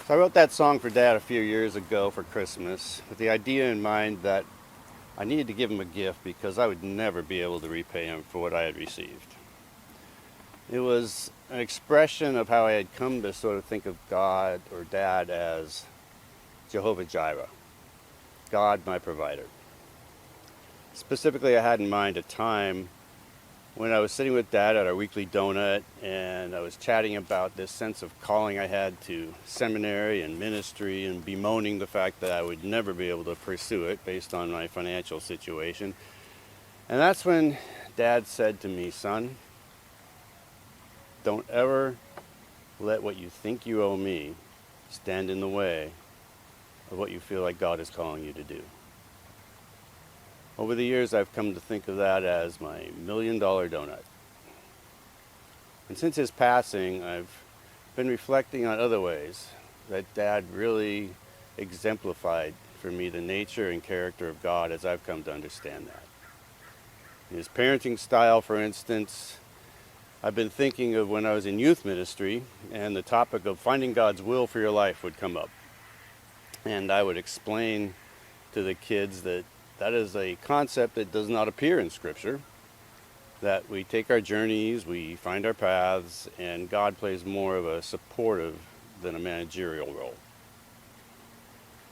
So I wrote that song for Dad a few years ago for Christmas with the idea in mind that I needed to give him a gift because I would never be able to repay him for what I had received. It was an expression of how I had come to sort of think of God or Dad as Jehovah Jireh, God my provider. Specifically, I had in mind a time when I was sitting with Dad at our weekly donut and I was chatting about this sense of calling I had to seminary and ministry and bemoaning the fact that I would never be able to pursue it based on my financial situation. And that's when Dad said to me, "Son, don't ever let what you think you owe me stand in the way of what you feel like God is calling you to do." Over the years, I've come to think of that as my $1,000,000 donut. And since his passing, I've been reflecting on other ways that Dad really exemplified for me the nature and character of God as I've come to understand that. In his parenting style, for instance, I've been thinking of when I was in youth ministry and the topic of finding God's will for your life would come up. And I would explain to the kids that that is a concept that does not appear in Scripture, that we take our journeys, we find our paths, and God plays more of a supportive than a managerial role.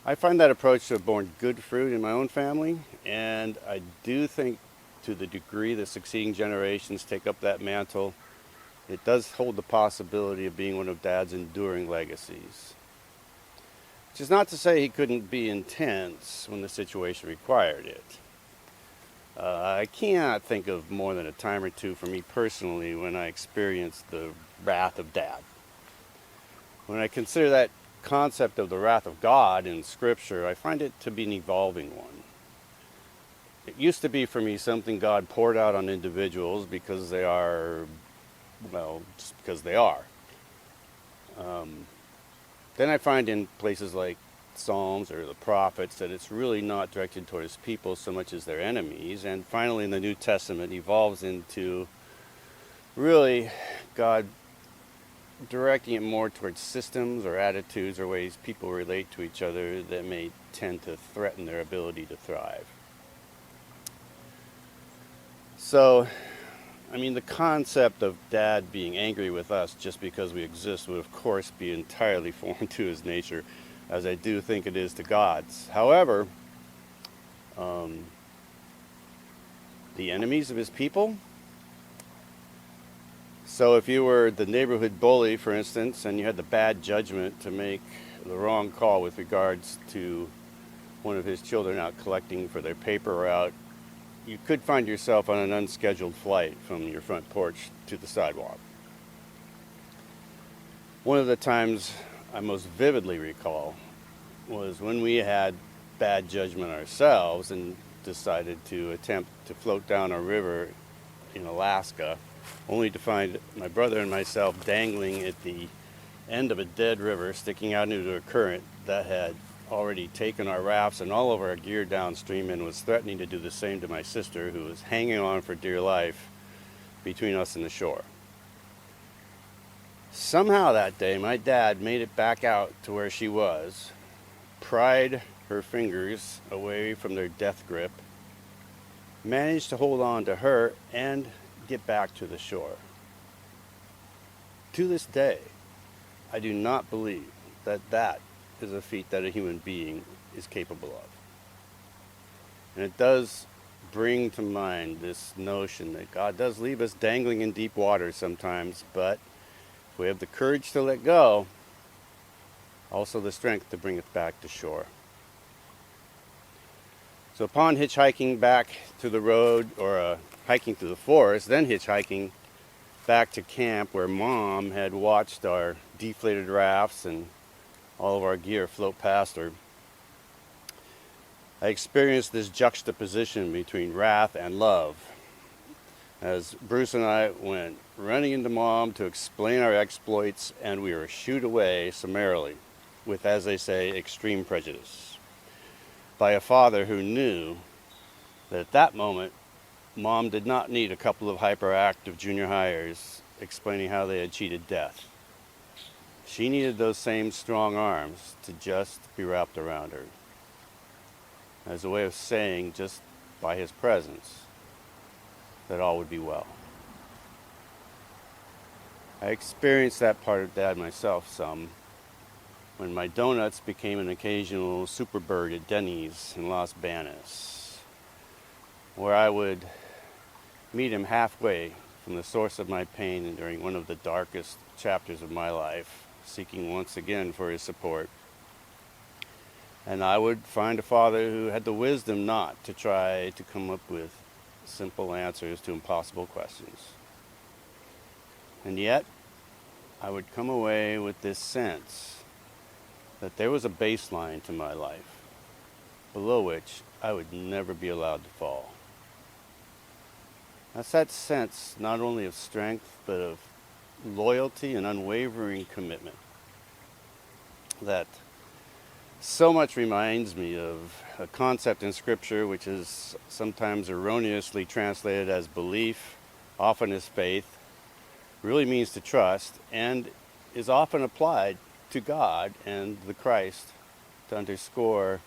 I find that approach to have borne good fruit in my own family, and I do think to the degree the succeeding generations take up that mantle, it does hold the possibility of being one of Dad's enduring legacies. Which is not to say he couldn't be intense when the situation required it. I can't think of more than a time or two for me personally when I experienced the wrath of Dad. When I consider that concept of the wrath of God in Scripture, I find it to be an evolving one. It used to be for me something God poured out on individuals because they are, well, just because they are. Then I find in places like Psalms or the prophets that it's really not directed towards people so much as their enemies. And finally in the New Testament evolves into really God directing it more towards systems or attitudes or ways people relate to each other that may tend to threaten their ability to thrive. So, the concept of Dad being angry with us just because we exist would, of course, be entirely foreign to his nature, as I do think it is to God's. However, the enemies of his people. So if you were the neighborhood bully, for instance, and you had the bad judgment to make the wrong call with regards to one of his children out collecting for their paper route, you could find yourself on an unscheduled flight from your front porch to the sidewalk. One of the times I most vividly recall was when we had bad judgment ourselves and decided to attempt to float down a river in Alaska, only to find my brother and myself dangling at the end of a dead river, sticking out into a current that had already taken our rafts and all of our gear downstream and was threatening to do the same to my sister, who was hanging on for dear life between us and the shore. Somehow that day, my dad made it back out to where she was, pried her fingers away from their death grip, managed to hold on to her, and get back to the shore. To this day, I do not believe that that is a feat that a human being is capable of. And it does bring to mind this notion that God does leave us dangling in deep water sometimes, but if we have the courage to let go, also the strength to bring it back to shore. So upon hitchhiking back to the road, or hiking through the forest, then hitchhiking back to camp where Mom had watched our deflated rafts and all of our gear float past her, I experienced this juxtaposition between wrath and love as Bruce and I went running into Mom to explain our exploits, and we were shooed away summarily with, as they say, extreme prejudice by a father who knew that at that moment Mom did not need a couple of hyperactive junior hires explaining how they had cheated death. She needed those same strong arms to just be wrapped around her, as a way of saying, just by his presence, that all would be well. I experienced that part of Dad myself some when my donuts became an occasional superbird at Denny's in Los Banos, where I would meet him halfway from the source of my pain during one of the darkest chapters of my life, seeking once again for his support. And I would find a father who had the wisdom not to try to come up with simple answers to impossible questions. And yet, I would come away with this sense that there was a baseline to my life, below which I would never be allowed to fall. That's that sense not only of strength, but of loyalty and unwavering commitment that so much reminds me of a concept in Scripture which is sometimes erroneously translated as belief, often as faith, really means to trust, and is often applied to God and the Christ to underscore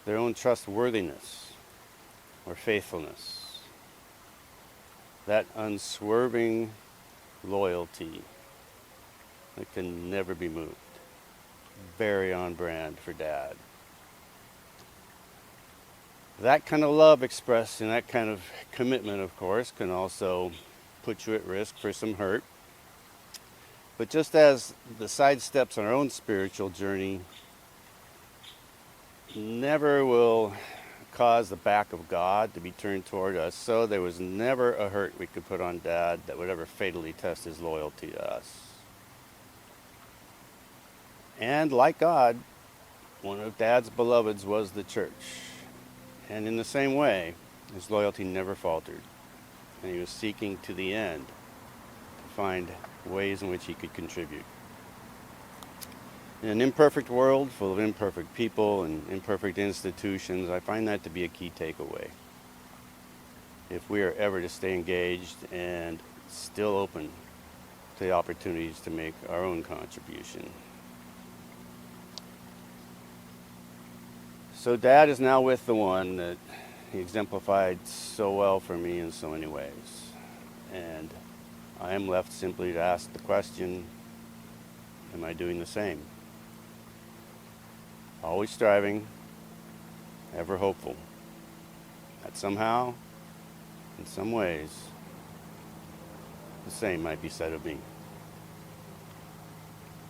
their own trustworthiness or faithfulness. That unswerving loyalty that can never be moved. Very on brand for Dad. That kind of love expressed in that kind of commitment, of course, can also put you at risk for some hurt. But just as the side steps on our own spiritual journey never will cause the back of God to be turned toward us, so there was never a hurt we could put on Dad that would ever fatally test his loyalty to us. And like God, one of Dad's beloveds was the church. And in the same way, his loyalty never faltered. And he was seeking to the end to find ways in which he could contribute. In an imperfect world full of imperfect people and imperfect institutions, I find that to be a key takeaway. If we are ever to stay engaged and still open to the opportunities to make our own contribution. So Dad is now with the one that he exemplified so well for me in so many ways. And I am left simply to ask the question, am I doing the same? Always striving, ever hopeful that somehow, in some ways, the same might be said of me.